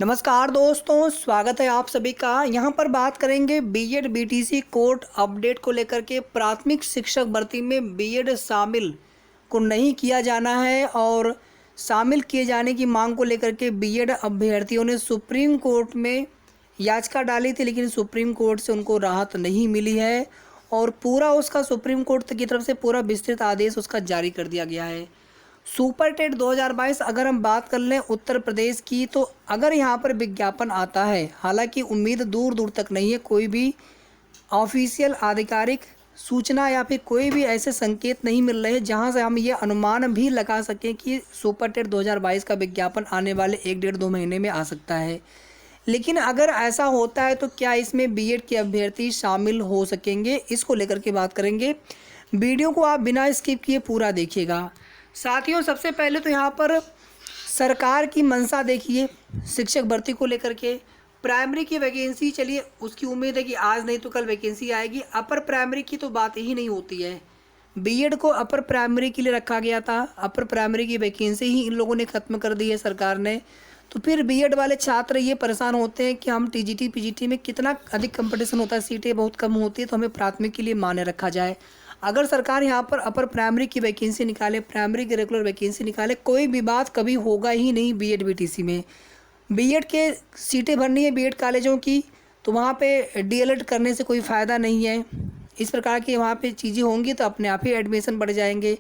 नमस्कार दोस्तों, स्वागत है आप सभी का। यहाँ पर बात करेंगे बीएड बीटीसी कोर्ट अपडेट को लेकर के। प्राथमिक शिक्षक भर्ती में बीएड शामिल को नहीं किया जाना है और शामिल किए जाने की मांग को लेकर के बीएड अभ्यर्थियों ने सुप्रीम कोर्ट में याचिका डाली थी, लेकिन सुप्रीम कोर्ट से उनको राहत नहीं मिली है और पूरा उसका सुप्रीम कोर्ट की तरफ से पूरा विस्तृत आदेश उसका जारी कर दिया गया है। सुपर टेट 2022 अगर हम बात कर लें उत्तर प्रदेश की, तो अगर यहाँ पर विज्ञापन आता है, हालांकि उम्मीद दूर दूर तक नहीं है, कोई भी ऑफिशियल आधिकारिक सूचना या फिर कोई भी ऐसे संकेत नहीं मिल रहे जहाँ से हम ये अनुमान भी लगा सकें कि सुपर टेट 2022 का विज्ञापन आने वाले 1-1.5-2 महीने में आ सकता है। लेकिन अगर ऐसा होता है तो क्या इसमें बीएड के अभ्यर्थी शामिल हो सकेंगे, इसको लेकर के बात करेंगे। वीडियो को आप बिना स्किप किए पूरा देखिएगा। साथियों, सबसे पहले तो यहाँ पर सरकार की मंशा देखिए शिक्षक भर्ती को लेकर के। प्राइमरी की वैकेंसी, चलिए उसकी उम्मीद है कि आज नहीं तो कल वैकेंसी आएगी। अपर प्राइमरी की तो बात ही नहीं होती है। बीएड को अपर प्राइमरी के लिए रखा गया था, अपर प्राइमरी की वैकेंसी ही इन लोगों ने ख़त्म कर दी है सरकार ने। तो फिर बीएड वाले छात्र ये परेशान होते हैं कि हम टीजीटी पीजीटी में कितना अधिक कंपटीशन होता है, सीटें बहुत कम होती है, तो हमें प्राथमिक के लिए मान्य रखा जाए। अगर सरकार यहाँ पर अपर प्राइमरी की वैकेंसी निकाले, प्राइमरी की रेगुलर वैकेंसी निकाले, कोई विवाद कभी होगा ही नहीं बीएड बीटीसी में। बीएड के सीटें भरनी है बीएड कॉलेजों की, तो वहाँ पे डीएलएड करने से कोई फ़ायदा नहीं है। इस प्रकार की वहाँ पे चीज़ें होंगी तो अपने आप ही एडमिशन बढ़ जाएंगे।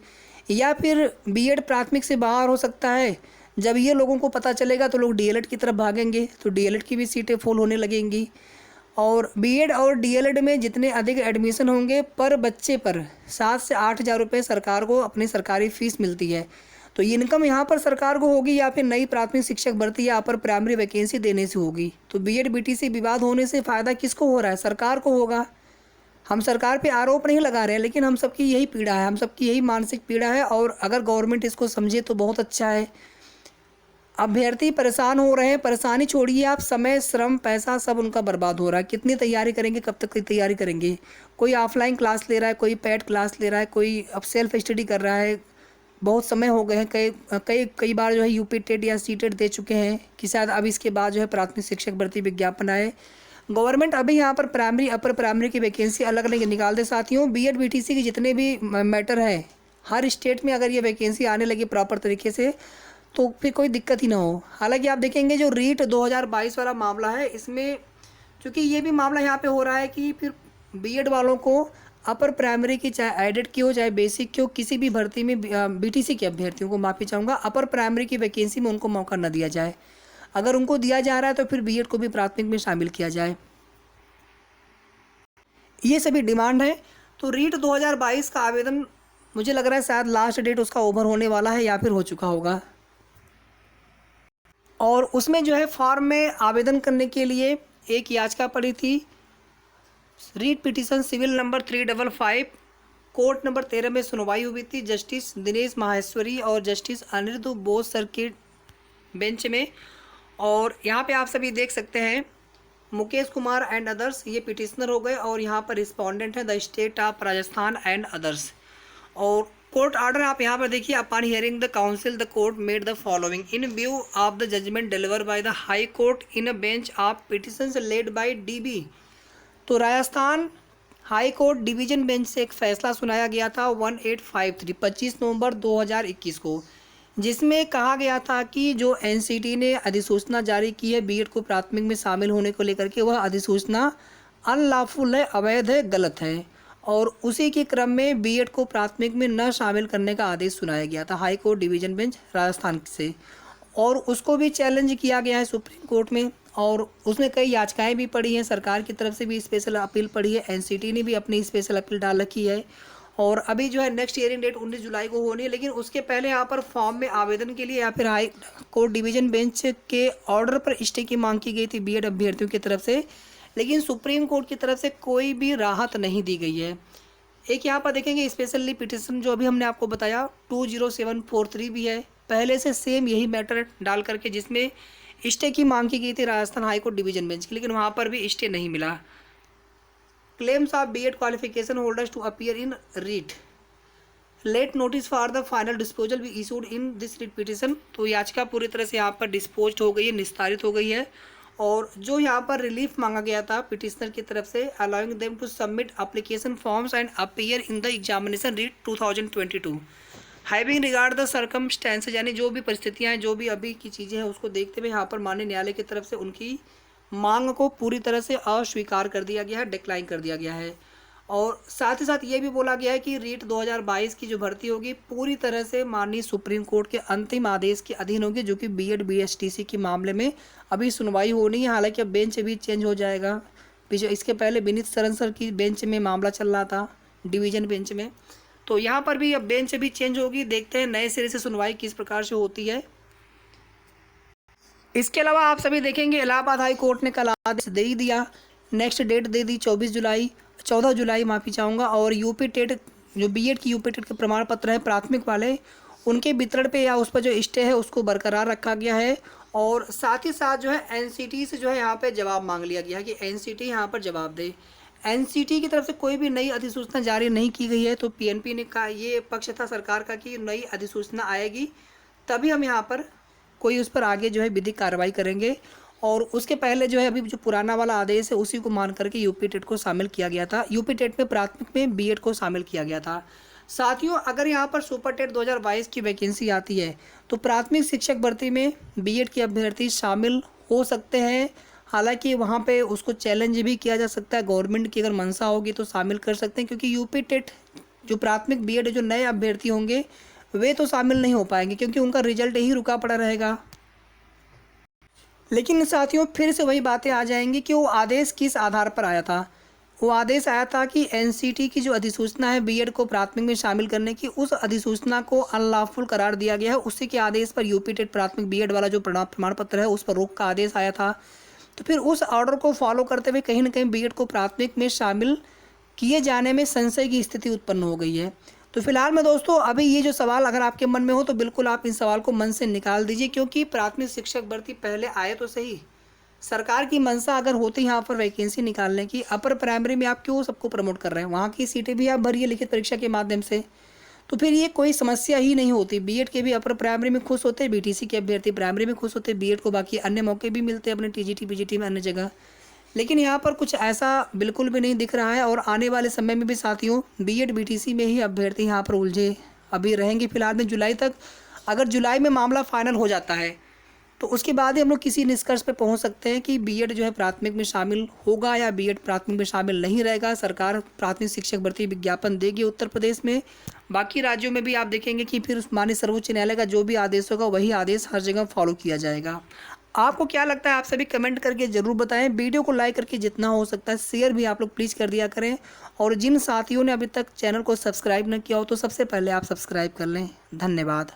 या फिर बीएड प्राथमिक से बाहर हो सकता है, जब ये लोगों को पता चलेगा तो लोग डीएलएड की तरफ भागेंगे, तो डीएलएड की भी सीटें फुल होने लगेंगी। और बीएड और डीएलएड में जितने अधिक एडमिशन होंगे पर बच्चे पर 7 से 8 हज़ार रुपये सरकार को अपनी सरकारी फ़ीस मिलती है। तो ये इनकम यहाँ पर सरकार को होगी या फिर नई प्राथमिक शिक्षक भर्ती या अपर प्राइमरी वैकेंसी देने से होगी। तो बीएड बीटीसी विवाद होने से फ़ायदा किसको हो रहा है? सरकार को होगा। हम सरकार पे आरोप नहीं लगा रहे हैं, लेकिन हम सबकी यही पीड़ा है, हम सबकी यही मानसिक पीड़ा है। और अगर गवर्नमेंट इसको समझे तो बहुत अच्छा है। अभ्यर्थी परेशान हो रहे हैं, परेशानी छोड़िए आप, समय श्रम पैसा सब उनका बर्बाद हो रहा है। कितनी तैयारी करेंगे, कब तक की तैयारी करेंगे? कोई ऑफलाइन क्लास ले रहा है, कोई पैड क्लास ले रहा है, कोई अब सेल्फ स्टडी कर रहा है। बहुत समय हो गए हैं, कई कई कई बार जो है यूपी टेट या सी टेट दे चुके हैं कि शायद अब इसके बाद जो है प्राथमिक शिक्षक भर्ती विज्ञापन आए। गवर्नमेंट अभी यहाँ पर प्राइमरी अपर प्राइमरी की वैकेंसी अलग अलग निकाल दे। साथियों, बीएड बीटीसी के जितने भी मैटर हैं, हर स्टेट में अगर ये वैकेंसी आने लगी प्रॉपर तरीके से तो फिर कोई दिक्कत ही ना हो। हालांकि आप देखेंगे जो रीट 2022 वाला मामला है, इसमें चूँकि ये भी मामला यहाँ पे हो रहा है कि फिर बीएड वालों को अपर प्राइमरी की, चाहे एडेड की हो चाहे बेसिक की हो, किसी भी भर्ती में बीटीसी के अभ्यर्थियों को, माफ़ी चाहूँगा, अपर प्राइमरी की वैकेंसी में उनको मौका न दिया जाए। अगर उनको दिया जा रहा है तो फिर बीएड को भी प्राथमिक में शामिल किया जाए। ये सभी डिमांड है। तो रीट 2022 का आवेदन मुझे लग रहा है शायद लास्ट डेट उसका ओवर होने वाला है या फिर हो चुका होगा। और उसमें जो है फॉर्म में आवेदन करने के लिए एक याचिका पड़ी थी, writ petition civil number 355, court number 13 में सुनवाई हुई थी जस्टिस दिनेश माहेश्वरी और justice Aniruddha Bose circuit bench में। और यहाँ पे आप सभी देख सकते हैं मुकेश कुमार एंड अदर्स ये पिटिशनर हो गए और यहाँ पर रिस्पोंडेंट है the state of Rajasthan and others. और कोर्ट ऑर्डर आप यहाँ पर देखिए, upon hearing the counsel the court made the following in view of the judgment deliver by the high court in a bench of petitions led by DB. तो Rajasthan high court division bench से एक फैसला सुनाया गया था 1853 25 नवंबर 2021 को, जिसमें कहा गया था कि जो एनसीटी ने अधिसूचना जारी की है बीएड को प्राथमिक में शामिल होने को लेकर के, वह अधिसूचना अनलॉफुल है, अवैध है, गलत है। और उसी के क्रम में बीएड को प्राथमिक में न शामिल करने का आदेश सुनाया गया था high court division bench Rajasthan से, और उसको भी चैलेंज किया गया है सुप्रीम कोर्ट में। और उसमें कई याचिकाएं भी पड़ी हैं, सरकार की तरफ से भी स्पेशल अपील पड़ी है, एनसीटी ने भी अपनी स्पेशल अपील डाल रखी है। और अभी जो है नेक्स्ट हियरिंग डेट 19 जुलाई को होनी है, लेकिन उसके पहले यहाँ पर फॉर्म में आवेदन के लिए या फिर हाई कोर्ट डिवीजन बेंच के ऑर्डर पर स्टे की मांग की गई थी बीएड अभ्यर्थियों की तरफ से, लेकिन सुप्रीम कोर्ट की तरफ से कोई भी राहत नहीं दी गई है। एक यहाँ पर देखेंगे स्पेशली पिटिशन जो अभी हमने आपको बताया 20743 भी है, पहले से सेम यही मैटर डाल करके, जिसमें स्टे की मांग की गई थी Rajasthan high court division bench की, लेकिन वहाँ पर भी स्टे नहीं मिला। Claims of BEd qualification holders to appear in REET let notice for the final disposal भी issued in this writ petition. तो याचिका पूरी तरह से यहाँ पर डिस्पोज हो गई है, निस्तारित हो गई है। और जो यहाँ पर रिलीफ मांगा गया था पिटिशनर की तरफ से, allowing them to submit application forms and appear in the examination REET 2022 having regard the circumstances, यानी जो भी परिस्थितियाँ हैं, जो भी अभी की चीज़ें हैं, उसको देखते हुए यहाँ पर माननीय न्यायालय की तरफ से उनकी मांग को पूरी तरह से अस्वीकार कर दिया गया है, डिक्लाइन कर दिया गया है। और साथ ही साथ ये भी बोला गया है कि रीट 2022 की जो भर्ती होगी पूरी तरह से माननीय सुप्रीम कोर्ट के अंतिम आदेश के अधीन होगी, जो कि बीएड बीएसटीसी के मामले में अभी सुनवाई होनी है। हालांकि अब बेंच भी चेंज हो जाएगा। पीछे इसके पहले विनीत सरन सर की बेंच में मामला चल रहा था, डिवीज़न बेंच में, तो यहाँ पर भी अब बेंच भी चेंज होगी। देखते हैं नए सिरे से सुनवाई किस प्रकार से होती है। इसके अलावा आप सभी देखेंगे इलाहाबाद हाई कोर्ट ने कल आदेश दे ही दिया, नेक्स्ट डेट दे दी 14 जुलाई माफ़ी चाहूँगा। और यूपी टेट जो बीएड की यूपी टेट के प्रमाण पत्र है प्राथमिक वाले, उनके वितरण पे या उस पर जो स्टे है उसको बरकरार रखा गया है। और साथ ही साथ जो है एनसीटी से जो है यहाँ पे जवाब मांग लिया गया है कि एनसीटी यहाँ पर जवाब दे। एनसीटी की तरफ से कोई भी नई अधिसूचना जारी नहीं की गई है, तो पीएनपी ने कहा, ये पक्ष था सरकार का कि नई अधिसूचना आएगी तभी हम यहाँ पर कोई उस पर आगे जो है विधिक कार्रवाई करेंगे। और उसके पहले जो है अभी जो पुराना वाला आदेश है उसी को मान करके यूपी टेट को शामिल किया गया था। यूपी टेट में प्राथमिक में बीएड को शामिल किया गया था। साथियों, अगर यहाँ पर सुपर टेट 2022 की वैकेंसी आती है तो प्राथमिक शिक्षक भर्ती में बीएड के अभ्यर्थी शामिल हो सकते हैं। हालांकि वहाँ पे उसको चैलेंज भी किया जा सकता है, गवर्नमेंट की अगर मंशा होगी तो शामिल कर सकते हैं, क्योंकि यूपी टेट जो प्राथमिक बीएड जो नए अभ्यर्थी होंगे वे तो शामिल नहीं हो पाएंगे, क्योंकि उनका रिजल्ट ही रुका पड़ा रहेगा। लेकिन साथियों, फिर से वही बातें आ जाएंगी कि वो आदेश किस आधार पर आया था। वो आदेश आया था कि एनसीटी की जो अधिसूचना है बीएड को प्राथमिक में शामिल करने की, उस अधिसूचना को अनलॉफुल करार दिया गया है। उसी के आदेश पर यूपी टेट प्राथमिक बीएड वाला जो प्रमाण पत्र है उस पर रोक का आदेश आया था। तो फिर उस ऑर्डर को फॉलो करते हुए कहीं ना कहीं बीएड को प्राथमिक में शामिल किए जाने में संशय की स्थिति उत्पन्न हो गई है। तो फिलहाल में दोस्तों अभी ये जो सवाल अगर आपके मन में हो तो बिल्कुल आप इन सवाल को मन से निकाल दीजिए, क्योंकि प्राथमिक शिक्षक भर्ती पहले आए तो सही, सरकार की मंशा अगर होती यहाँ पर वैकेंसी निकालने की, अपर प्राइमरी में आप क्यों सबको प्रमोट कर रहे हैं, वहाँ की सीटें भी आप भरिए लिखित परीक्षा के माध्यम से, तो फिर ये कोई समस्या ही नहीं होती। बीएड के भी अपर प्राइमरी में खुश होते, बीटीसी के अभ्यर्थी प्राइमरी में खुश होते, बीएड को बाकी अन्य मौके भी मिलते अपने टीजीटी पीजीटी में अन्य जगह। लेकिन यहाँ पर कुछ ऐसा बिल्कुल भी नहीं दिख रहा है। और आने वाले समय में भी साथियों बीएड बीटीसी में ही अभ्यर्थी यहाँ पर उलझे अभी रहेंगे फिलहाल में जुलाई तक। अगर जुलाई में मामला फाइनल हो जाता है तो उसके बाद ही हम लोग किसी निष्कर्ष पे पहुँच सकते हैं कि बीएड जो है प्राथमिक में शामिल होगा या बीएड प्राथमिक में शामिल नहीं रहेगा। सरकार प्राथमिक शिक्षक भर्ती विज्ञापन देगी उत्तर प्रदेश में, बाकी राज्यों में भी आप देखेंगे कि फिर माननीय सर्वोच्च न्यायालय का जो भी आदेश होगा वही आदेश हर जगह फॉलो किया जाएगा। आपको क्या लगता है आप सभी कमेंट करके ज़रूर बताएं। वीडियो को लाइक करके जितना हो सकता है शेयर भी आप लोग प्लीज़ कर दिया करें। और जिन साथियों ने अभी तक चैनल को सब्सक्राइब न किया हो तो सबसे पहले आप सब्सक्राइब कर लें। धन्यवाद।